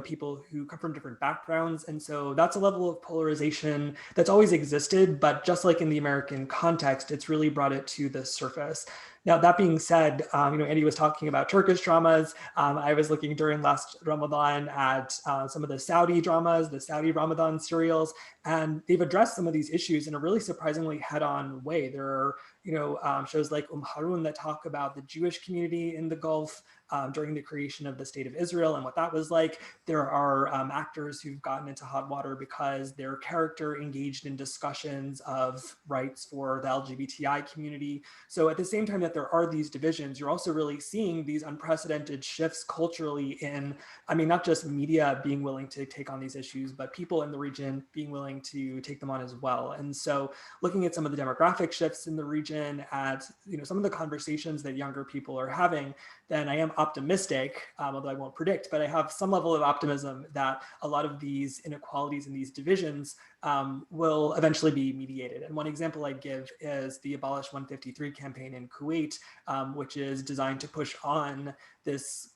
people who come from different backgrounds. And so that's a level of polarization that's always existed, but just like in the American context, it's really brought it to the surface. Now, that being said, Andy was talking about Turkish dramas. I was looking during last Ramadan at some of the Saudi dramas, the Saudi Ramadan serials, and they've addressed some of these issues in a really surprisingly head-on way. There are, shows like Harun that talk about the Jewish community in the Gulf during the creation of the State of Israel and what that was like. There are actors who've gotten into hot water because their character engaged in discussions of rights for the LGBTI community. So at the same time that there are these divisions, you're also really seeing these unprecedented shifts culturally in, not just media being willing to take on these issues, but people in the region being willing to take them on as well. And so looking at some of the demographic shifts in the region, at some of the conversations that younger people are having, then I am optimistic, although I won't predict, but I have some level of optimism that a lot of these inequalities and these divisions will eventually be mediated. And one example I'd give is the Abolish 153 campaign in Kuwait, which is designed to push on this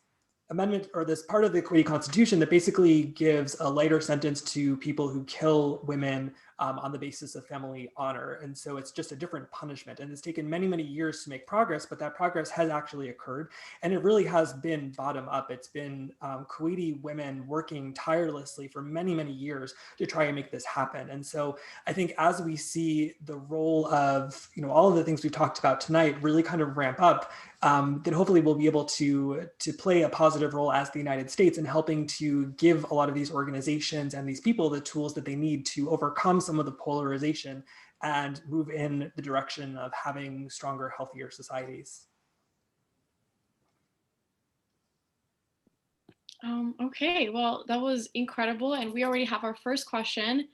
amendment or this part of the Kuwaiti constitution that basically gives a lighter sentence to people who kill women on the basis of family honor. And so it's just a different punishment. And it's taken many, many years to make progress, but that progress has actually occurred. And it really has been bottom up. It's been Kuwaiti women working tirelessly for many, many years to try and make this happen. And so I think as we see the role of, all of the things we've talked about tonight really kind of ramp up, then hopefully we'll be able to play a positive role as the United States in helping to give a lot of these organizations and these people the tools that they need to overcome some of the polarization and move in the direction of having stronger, healthier societies. Okay, well, that was incredible. And we already have our first question.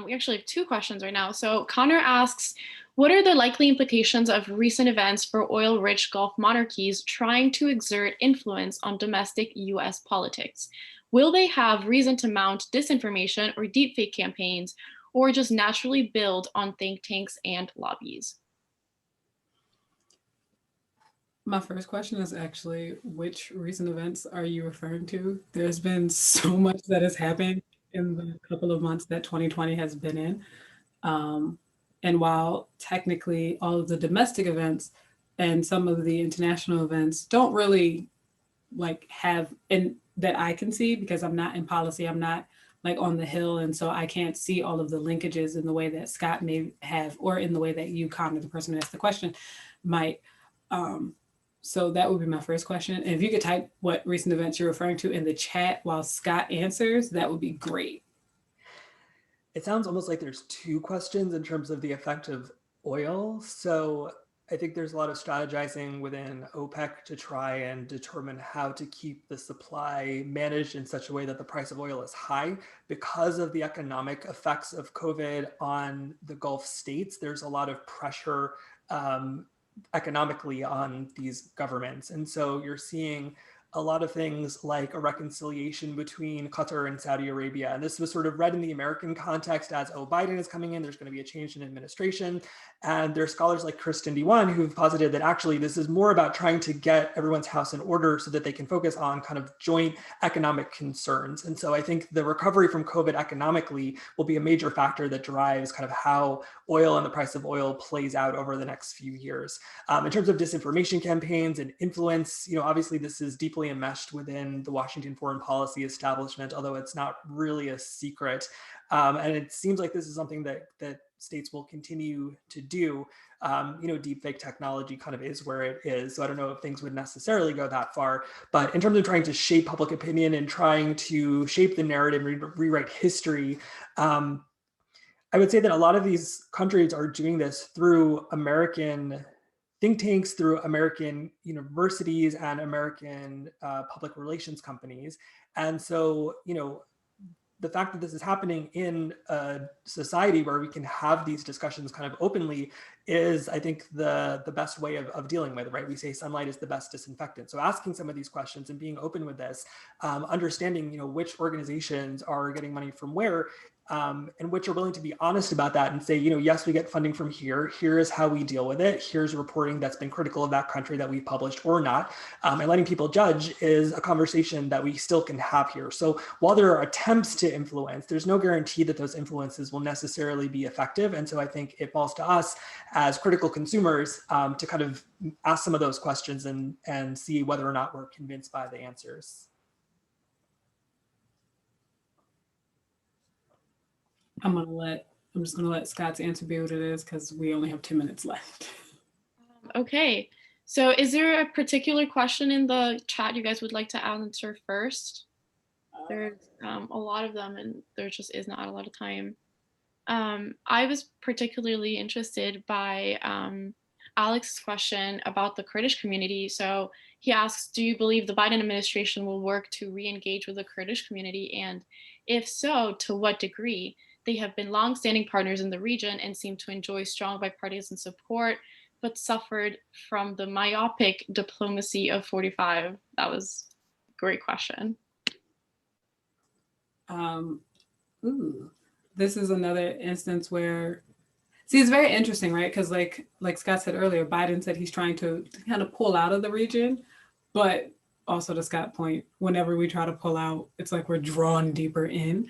We actually have two questions right now. So Connor asks, What are the likely implications of recent events for oil-rich Gulf monarchies trying to exert influence on domestic US politics? Will they have reason to mount disinformation or deepfake campaigns, or just naturally build on think tanks and lobbies? My first question is actually, which recent events are you referring to? There's been so much that has happened in the couple of months that 2020 has been in. Um, and while technically all of the domestic events and some of the international events don't really like have in that I can see because I'm not in policy, I'm not like on the Hill, and so I can't see all of the linkages in the way that Scott may have, or in the way that you, Connor, the person who asked the question, might. Um, so that would be my first question. And if you could type what recent events you're referring to in the chat while Scott answers, that would be great. It sounds almost like there's two questions in terms of the effect of oil. So I think there's a lot of strategizing within OPEC to try and determine how to keep the supply managed in such a way that the price of oil is high. Because of the economic effects of COVID on the Gulf states, there's a lot of pressure economically on these governments. And so you're seeing a lot of things like a reconciliation between Qatar and Saudi Arabia. And this was sort of read in the American context as, oh, Biden is coming in, there's going to be a change in administration. And there are scholars like Kristen Diwan who've posited that actually this is more about trying to get everyone's house in order so that they can focus on kind of joint economic concerns. And so I think the recovery from COVID economically will be a major factor that drives kind of how oil and the price of oil plays out over the next few years. In terms of disinformation campaigns and influence, obviously this is deeply enmeshed within the Washington foreign policy establishment, although it's not really a secret. And it seems like this is something that states will continue to do. Deepfake technology kind of is where it is. So I don't know if things would necessarily go that far, but in terms of trying to shape public opinion and trying to shape the narrative, rewrite history, I would say that a lot of these countries are doing this through American think tanks, through American universities and American public relations companies. And so, the fact that this is happening in a society where we can have these discussions kind of openly is, I think, the best way of dealing with it, right? We say sunlight is the best disinfectant. So asking some of these questions and being open with this, understanding, which organizations are getting money from where, and which are willing to be honest about that and say, yes, we get funding from here. Here is how we deal with it. Here's reporting that's been critical of that country that we've published or not. And letting people judge is a conversation that we still can have here. So while there are attempts to influence, there's no guarantee that those influences will necessarily be effective. And so I think it falls to us as critical consumers to kind of ask some of those questions and see whether or not we're convinced by the answers. I'm just gonna let Scott's answer be what it is because we only have 2 minutes left. Okay, so is there a particular question in the chat you guys would like to answer first? There's a lot of them and there just is not a lot of time. I was particularly interested by Alex's question about the Kurdish community. So he asks, do you believe the Biden administration will work to re-engage with the Kurdish community? And if so, to what degree? They have been longstanding partners in the region and seem to enjoy strong bipartisan support, but suffered from the myopic diplomacy of 45. That was a great question. This is another instance where, see, it's very interesting, right? Because like Scott said earlier, Biden said he's trying to kind of pull out of the region, but also to Scott's point, whenever we try to pull out, it's like we're drawn deeper in.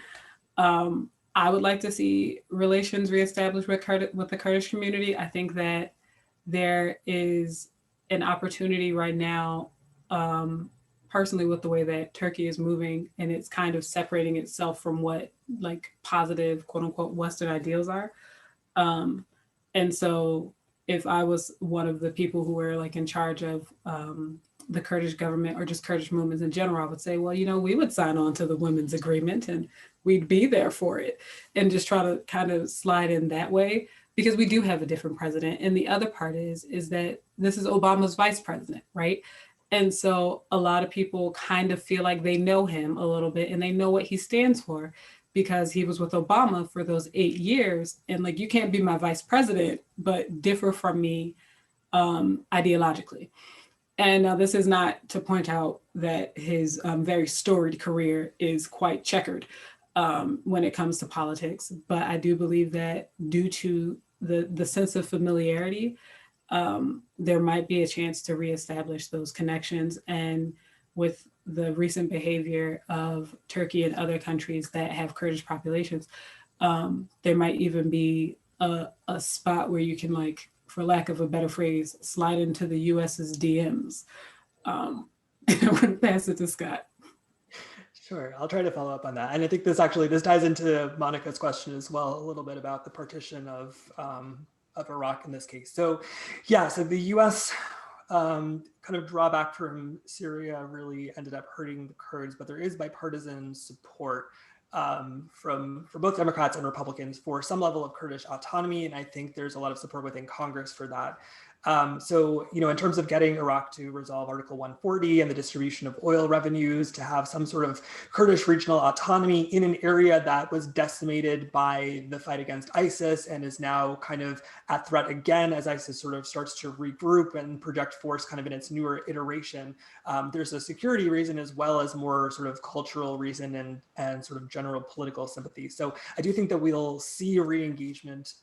I would like to see relations reestablished with the Kurdish community. I think that there is an opportunity right now, personally, with the way that Turkey is moving and it's kind of separating itself from what like positive, quote unquote, Western ideals are. And so if I was one of the people who were like in charge of the Kurdish government or just Kurdish movements in general, I would say, well, we would sign on to the women's agreement and we'd be there for it and just try to kind of slide in that way because we do have a different president. And the other part is that this is Obama's vice president, right? And so a lot of people kind of feel like they know him a little bit and they know what he stands for. because he was with Obama for those 8 years. And like, you can't be my vice president, but differ from me ideologically. And this is not to point out that his very storied career is quite checkered when it comes to politics. But I do believe that due to the sense of familiarity, there might be a chance to reestablish those connections. And with the recent behavior of Turkey and other countries that have Kurdish populations, there might even be a spot where you can, like, for lack of a better phrase, slide into the US's DMs. And I want to pass it to Scott. Sure, I'll try to follow up on that. And I think this ties into Monica's question as well, a little bit about the partition of Iraq in this case. So yeah, so the US kind of drawback from Syria really ended up hurting the Kurds, but there is bipartisan support for both Democrats and Republicans for some level of Kurdish autonomy. And I think there's a lot of support within Congress for that. So, in terms of getting Iraq to resolve Article 140 and the distribution of oil revenues, to have some sort of Kurdish regional autonomy in an area that was decimated by the fight against ISIS and is now kind of at threat again as ISIS sort of starts to regroup and project force kind of in its newer iteration. There's a security reason as well as more sort of cultural reason and sort of general political sympathy. So I do think that we'll see a re-engagement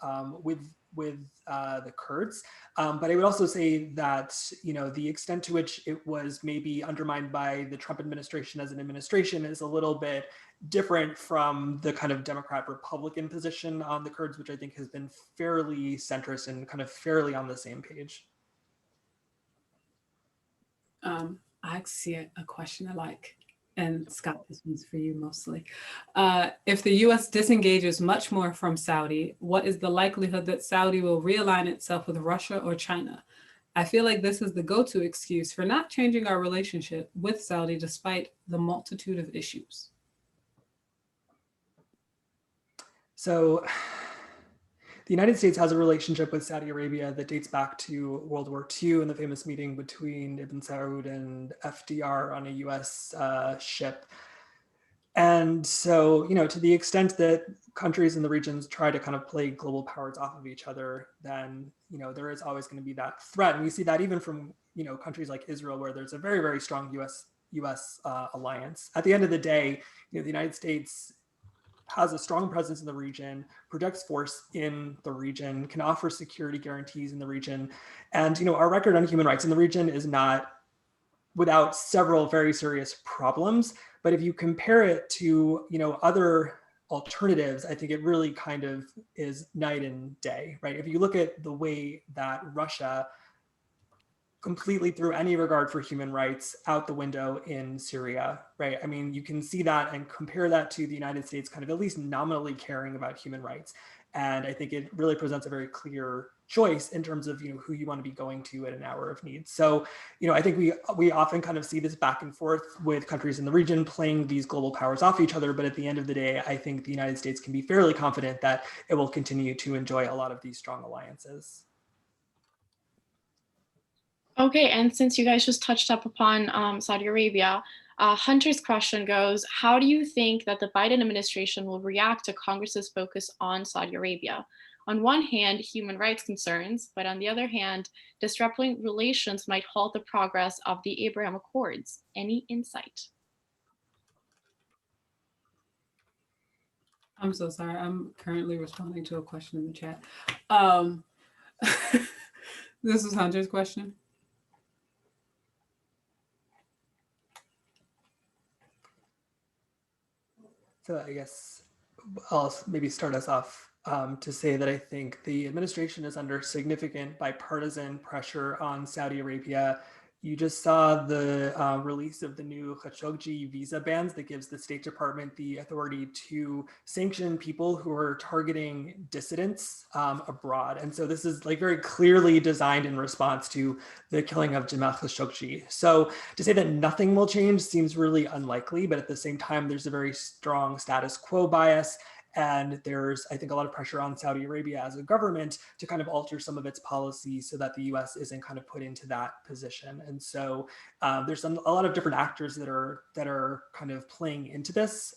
with the Kurds. But I would also say that, the extent to which it was maybe undermined by the Trump administration as an administration is a little bit different from the kind of Democrat-Republican position on the Kurds, which I think has been fairly centrist and kind of fairly on the same page. I see a question I like. And Scott, this one's for you mostly. If the US disengages much more from Saudi, what is the likelihood that Saudi will realign itself with Russia or China? I feel like this is the go-to excuse for not changing our relationship with Saudi despite the multitude of issues. So the United States has a relationship with Saudi Arabia that dates back to World War II and the famous meeting between Ibn Saud and FDR on a US ship. And so, to the extent that countries in the regions try to kind of play global powers off of each other, then, there is always going to be that threat. And we see that even from, countries like Israel, where there's a very, very strong US alliance. At the end of the day, the United States has a strong presence in the region, projects force in the region, can offer security guarantees in the region. And, our record on human rights in the region is not without several very serious problems. But if you compare it to, other alternatives, I think it really kind of is night and day, right? If you look at the way that Russia completely threw any regard for human rights out the window in Syria, right? I mean, you can see that and compare that to the United States kind of at least nominally caring about human rights. And I think it really presents a very clear choice in terms of, who you want to be going to at an hour of need. So, I think we often kind of see this back and forth with countries in the region playing these global powers off each other. But at the end of the day, I think the United States can be fairly confident that it will continue to enjoy a lot of these strong alliances. Okay, and since you guys just touched up upon Saudi Arabia, Hunter's question goes, how do you think that the Biden administration will react to Congress's focus on Saudi Arabia? On one hand, human rights concerns, but on the other hand, disrupting relations might halt the progress of the Abraham Accords. Any insight? I'm so sorry. I'm currently responding to a question in the chat. This is Hunter's question. So I guess I'll maybe start us off to say that I think the administration is under significant bipartisan pressure on Saudi Arabia. You just saw the release of the new Khashoggi visa bans that gives the State Department the authority to sanction people who are targeting dissidents abroad. And so this is like very clearly designed in response to the killing of Jamal Khashoggi. So to say that nothing will change seems really unlikely, but at the same time, there's a very strong status quo bias. And there's, I think, a lot of pressure on Saudi Arabia as a government to kind of alter some of its policies so that the US isn't kind of put into that position. And so there's a lot of different actors that are kind of playing into this.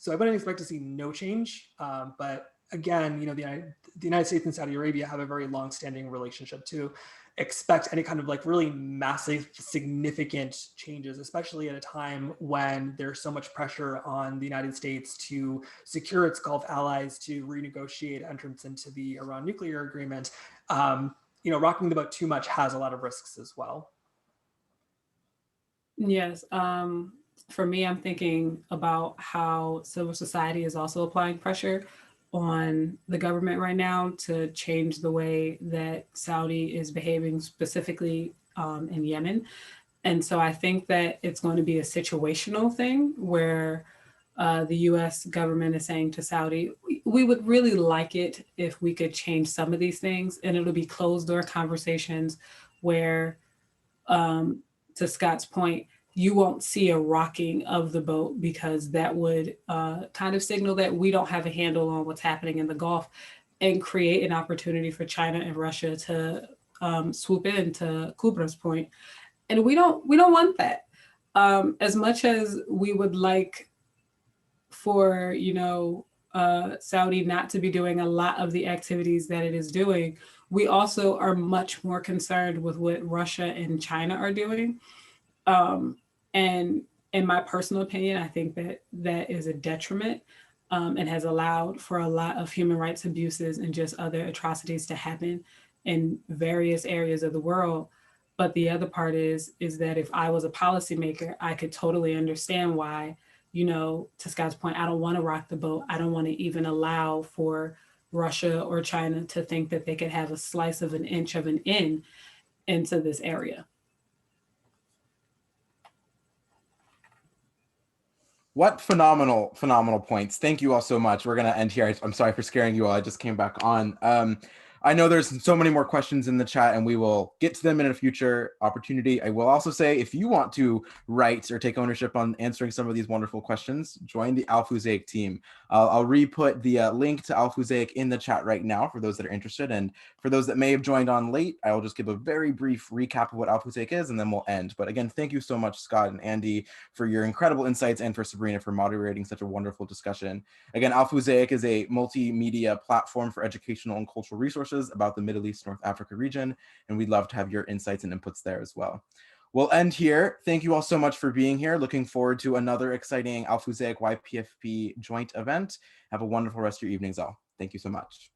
So I wouldn't expect to see no change. But again, the United States and Saudi Arabia have a very long-standing relationship. To expect any kind of like really massive, significant changes, especially at a time when there's so much pressure on the United States to secure its Gulf allies, to renegotiate entrance into the Iran nuclear agreement, rocking the boat too much has a lot of risks as well. Yes. For me, I'm thinking about how civil society is also applying pressure on the government right now to change the way that Saudi is behaving, specifically in Yemen. And so I think that it's going to be a situational thing where the US government is saying to Saudi, we would really like it if we could change some of these things. And it'll be closed door conversations where, to Scott's point, you won't see a rocking of the boat because that would kind of signal that we don't have a handle on what's happening in the Gulf and create an opportunity for China and Russia to swoop in, to Kubra's point. And we don't want that. As much as we would like for Saudi not to be doing a lot of the activities that it is doing, we also are much more concerned with what Russia and China are doing. And in my personal opinion, I think that that is a detriment, and has allowed for a lot of human rights abuses and just other atrocities to happen in various areas of the world. But the other part is that if I was a policymaker, I could totally understand why, to Scott's point, I don't want to rock the boat. I don't want to even allow for Russia or China to think that they could have a slice of an inch of an in into this area. What phenomenal, phenomenal points. Thank you all so much. We're going to end here. I'm sorry for scaring you all. I just came back on. I know there's so many more questions in the chat, and we will get to them in a future opportunity. I will also say, if you want to write or take ownership on answering some of these wonderful questions, join the Alfuzaic team. I'll re-put the link to Alfuzaic in the chat right now for those that are interested. And for those that may have joined on late, I will just give a very brief recap of what Alfuzaic is, and then we'll end. But again, thank you so much, Scott and Andy, for your incredible insights, and for Sabrina for moderating such a wonderful discussion. Again, Alfuzaic is a multimedia platform for educational and cultural resources about the Middle East, North Africa region, and we'd love to have your insights and inputs there as well. We'll end here. Thank you all so much for being here. Looking forward to another exciting Alfuzaic YPFP joint event. Have a wonderful rest of your evenings all. Thank you so much.